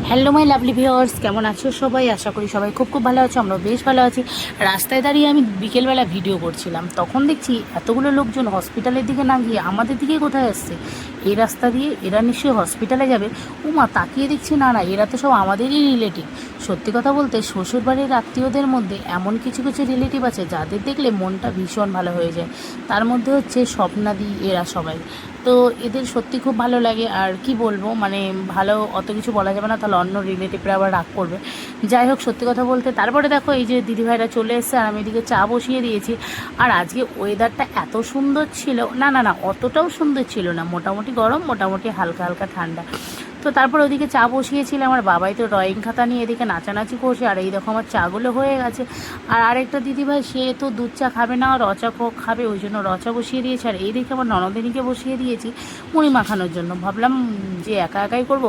Hello my lovely viewers, কেমন আছো সবাই? আশা করি সবাই খুব খুব ভালো আছো। আমরা বেশ ভালো আছি। রাস্তায় দাঁড়িয়ে আমি বিকেলবেলা ভিডিও করছিলাম, তখন দেখছি এতগুলো লোকজন হসপিটালের দিকে না গিয়ে আমাদের দিকে কোথায় আসছে। এই রাস্তা দিয়ে এরা নিশ্চয়ই হসপিটালে যাবে। উমা, তাকিয়ে দেখছি না না, এরা তো সব আমাদেরই রিলেটিভ। সত্যি কথা বলতে শ্বশুরবাড়ির আত্মীয়দের মধ্যে এমন কিছু কিছু রিলেটিভ আছে যাদের দেখলে মনটা ভীষণ ভালো হয়ে যায়। তার মধ্যে হচ্ছে স্বপ্নাদি, এরা সবাই। তো এদের সত্যি খুব ভালো লাগে। আর কি বলবো, মানে ভালো অত কিছু বলা যাবে না, তাহলে অন্য রিলেটিভরা আবার রাগ করবে। যাই হোক, সত্যি কথা বলতে তারপরে দেখো এই যে দিদিভাইরা চলে এসছে আর আমি এদিকে চা বসিয়ে দিয়েছি। আর আজকে ওয়েদারটা এত সুন্দর ছিল, না না না অতটাও সুন্দর ছিল না, মোটামুটি গরম, মোটামুটি হালকা হালকা ঠান্ডা। তো তারপর ওদিকে চা বসিয়েছিলাম, আমার বাবাই তো ড্রয়িং খাতা নিয়ে এদিকে নাচানাচি করছে। আর এই দেখো আমার চাগুলো হয়ে গেছে। আর আরেকটা দিদিভাই, সে তো দুধ চা খাবে না, রচা খাবে, ওই জন্য রচা বসিয়ে দিয়েছে। আর এই দেখে আমার ননদিনীকে বসিয়ে দিয়েছি মুড়ি মাখানোর জন্য। ভাবলাম যে একা একাই করবো,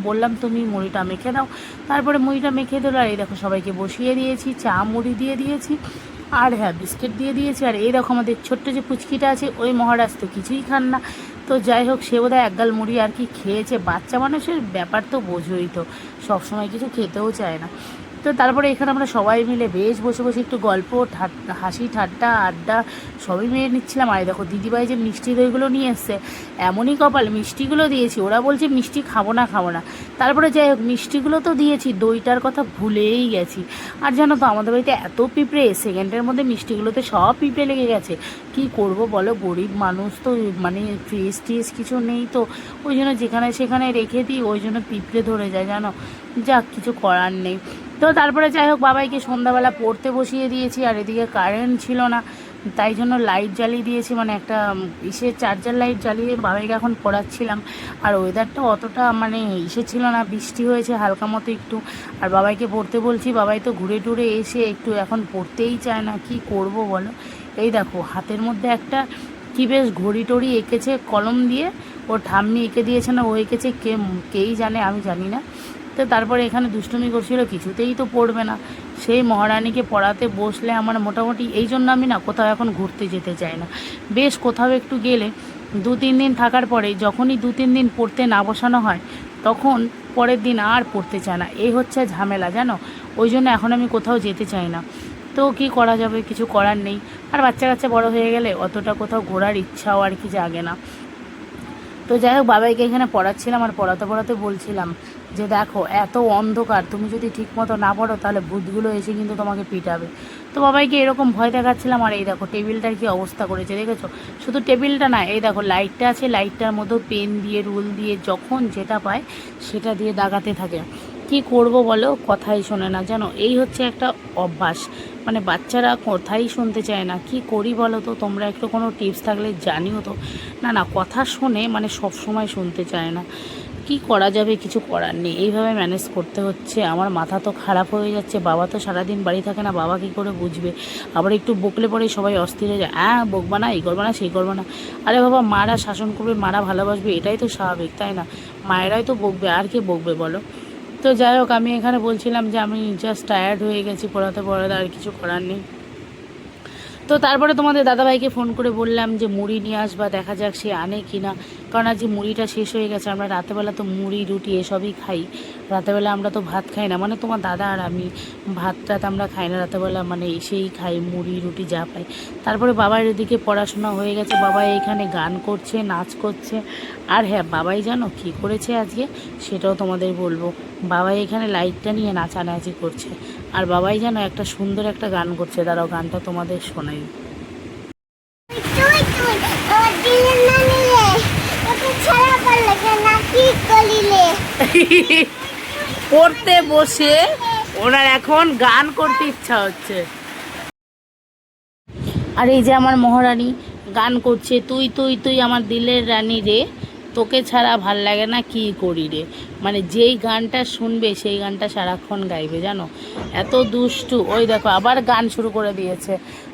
বললাম তুমি মুড়িটা মেখে দাও। তারপরে মুড়িটা মেখে দিল। আর এই দেখো সবাইকে বসিয়ে দিয়েছি, চা মুড়ি দিয়ে দিয়েছি, আর হ্যাঁ বিস্কিট দিয়ে দিয়েছি। আর এই দেখো আমাদের ছোট্ট যে পুচকিটা আছে, ওই মহারাজ তো কিছুই খান না। তো যাই হোক, সে বোধহয় একগাল মুড়ি আর কি খেয়েছে। বাচ্চা মানুষের ব্যাপার তো বোঝোই তো, সবসময় কিছু খেতেও চায় না। তো তারপরে এখানে আমরা সবাই মিলে বেশ বসে বসে একটু গল্প হাসি ঠাট্টা আড্ডা সবই মেরে নিচ্ছিলাম। আর দেখো দিদিভাই যে মিষ্টি দইগুলো নিয়ে এসছে, এমনই কপাল, মিষ্টিগুলো দিয়েছি, ওরা বলছে মিষ্টি খাবো না খাবো না। তারপরে যাই হোক, মিষ্টিগুলো তো দিয়েছি, দইটার কথা ভুলেই গেছি। আর জানো তো আমাদের বাড়িতে এত পিঁপড়ে, সেকেন্ডের মধ্যে মিষ্টিগুলোতে সব পিঁপড়ে লেগে গেছে। কি করব বলো, গরিব মানুষ তো, মানে ফ্রিজ ট্রিজ কিছু নেই তো, ওই জন্য যেখানে সেখানে রেখে দিই, ওই জন্য পিঁপড়ে ধরে যায় জানো। যাক, কিছু করার নেই। তো তারপরে যাই হোক, বাবাইকে সন্ধ্যাবেলা পড়তে বসিয়ে দিয়েছি। আর এদিকে কারেন্ট ছিল না, তাই জন্য লাইট জ্বালিয়ে দিয়েছি, মানে একটা চার্জার লাইট জ্বালিয়ে বাবাইকে এখন পড়াচ্ছিলাম। আর ওয়েদারটা অতটা মানে ছিল না, বৃষ্টি হয়েছে হালকা মতো একটু। আর বাবাইকে পড়তে বলছি, বাবাই তো ঘুরে টুরে এসে একটু এখন পড়তেই চায় না। কি করব বলো। এই দেখো হাতের মধ্যে একটা কি বেশ ঘড়ি টড়ি এঁকেছে কলম দিয়ে, ওর ঠাম্মি এঁকে দিয়েছে না ও এঁকেছে, কেই জানে, আমি জানি না। তো তারপরে এখানে দুষ্টুমি করছিল, কিছুতেই তো পড়বে না। সেই মহারানীকে পড়াতে বসলে আমার মোটামুটি, এই জন্য আমি না কোথাও এখন ঘুরতে যেতে চাই না। বেশ কোথাও একটু গেলে 2-3 দিন থাকার পরে, যখনই 2-3 দিন পড়তে না বসানো হয়, তখন পরের দিন আর পড়তে চায় না। এই হচ্ছে ঝামেলা জানো, ওই জন্য এখন আমি কোথাও যেতে চাই না। তো কি করা যাবে, কিছু করার নেই। আর বাচ্চা কাচ্চা বড় হয়ে গেলে অতটা কোথাও ঘোরার ইচ্ছাও আর কি জাগে না। তো যাই হোক, বাবাইকে এখানে পড়াচ্ছিলাম আর পড়াতে পড়াতে বলছিলাম যে দেখো এত অন্ধকার, তুমি যদি ঠিক মতো না পড়ো তাহলে ভূতগুলো এসে কিন্তু তোমাকে পিটাবে। তো বাবাইকে এরকম ভয় দেখাচ্ছিলাম। আর এই দেখো টেবিলটার কি অবস্থা করেছে দেখেছো। শুধু টেবিলটা না, এই দেখো লাইটটা আছে, লাইটটার মধ্যেও পেন দিয়ে রুল দিয়ে যখন যেটা পায় সেটা দিয়ে দাগাতে থাকে। কি করব বলো, কথাই শোনে না জানো। এই হচ্ছে একটা অভ্যাস, মানে বাচ্চারা কথাই শুনতে চায় না। কি করি বলো তো, তোমরা একটু কোনো টিপস থাকলে জানিও তো। না না, কথা শোনে, মানে সব সময় শুনতে চায় না। কি করা যাবে, কিছু করার নেই, এইভাবে ম্যানেজ করতে হচ্ছে। আমার মাথা তো খারাপ হয়ে যাচ্ছে। বাবা তো সারাদিন বাড়ি থাকে না, বাবা কী করে বুঝবে। আবার একটু বকলে পরে সবাই অস্থির হয়ে যায়, হ্যাঁ বকবা না, এই করবা না, সেই করবা না। আরে বাবা, মারা শাসন করবে, মারা ভালোবাসবে, এটাই তো স্বাভাবিক, তাই না? মায়েরাই তো বকবে, আর কে বকবে বলো। তো যাই হোক, আমি এখানে বলছিলাম যে আমি জাস্ট টায়ার্ড হয়ে গেছি পড়াতে পড়াতে, আর কিছু করার নেই। তো তারপরে তোমাদের দাদাভাইকে ফোন করে বললাম যে মুড়ি নিয়ে আসবা, দেখা যাক সে আনে কি না। কারণ আজ মুড়িটা শেষ হয়ে গেছে। আমরা রাতেবেলা তো মুড়ি রুটি এসবই খাই, রাতেবেলা আমরা তো ভাত খাই না, মানে তোমার দাদা আর আমি ভাত টাত আমরা খাই না রাতেবেলা, মানে এসেই খাই মুড়ি রুটি যা পাই। তারপরে বাবার এদিকে পড়াশোনা হয়ে গেছে, বাবা এখানে গান করছে, নাচ করছে। আর হ্যাঁ, বাবাই জানো কী করেছে আজকে, সেটাও তোমাদের বলবো। বাবাই এখানে লাইটটা নিয়ে নাচানাচি করছে। আর বাবাই যেন একটা সুন্দর একটা গান করছে, দাঁড়াও গানটা তোমাদের শোনাই। পড়তে বসে ওনার এখন গান করতে ইচ্ছা হচ্ছে। আর এই যে আমার মহারানী গান করছে, তুই তুই তুই আমার দিলের রানী রে, তোকে ছাড়া ভাল লাগে না, কি করি রে। মানে যেই গানটা শুনবে সেই গানটা সারাক্ষণ গাইবে জানো, এত দুষ্টু। ওই দেখো আবার গান শুরু করে দিয়েছে।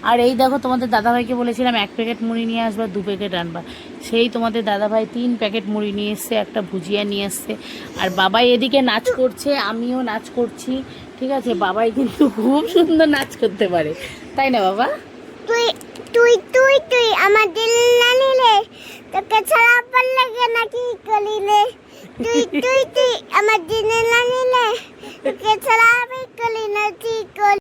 আর এই দেখো, তোমাদের দাদাভাইকে বলেছিলাম 1 প্যাকেট মুড়ি নিয়ে আসবা, 2 প্যাকেট আনবা, সেই তোমাদের দাদাভাই 3 প্যাকেট মুড়ি নিয়ে এসছে, একটা ভুজিয়া নিয়ে এসছে। আর বাবাই এদিকে নাচ করছে, আমিও নাচ করছি, ঠিক আছে। বাবাই কিন্তু খুব সুন্দর নাচ করতে পারে, তাই না বাবা? তুই তুই তুই তুই আমার দিল না নিলে, তোকে ছাড়া ভাল লাগে না, কি করিলে। তুই তুই তুই আমার দিল না নিলে, তোকে ছাড়া আমি কলি নাচি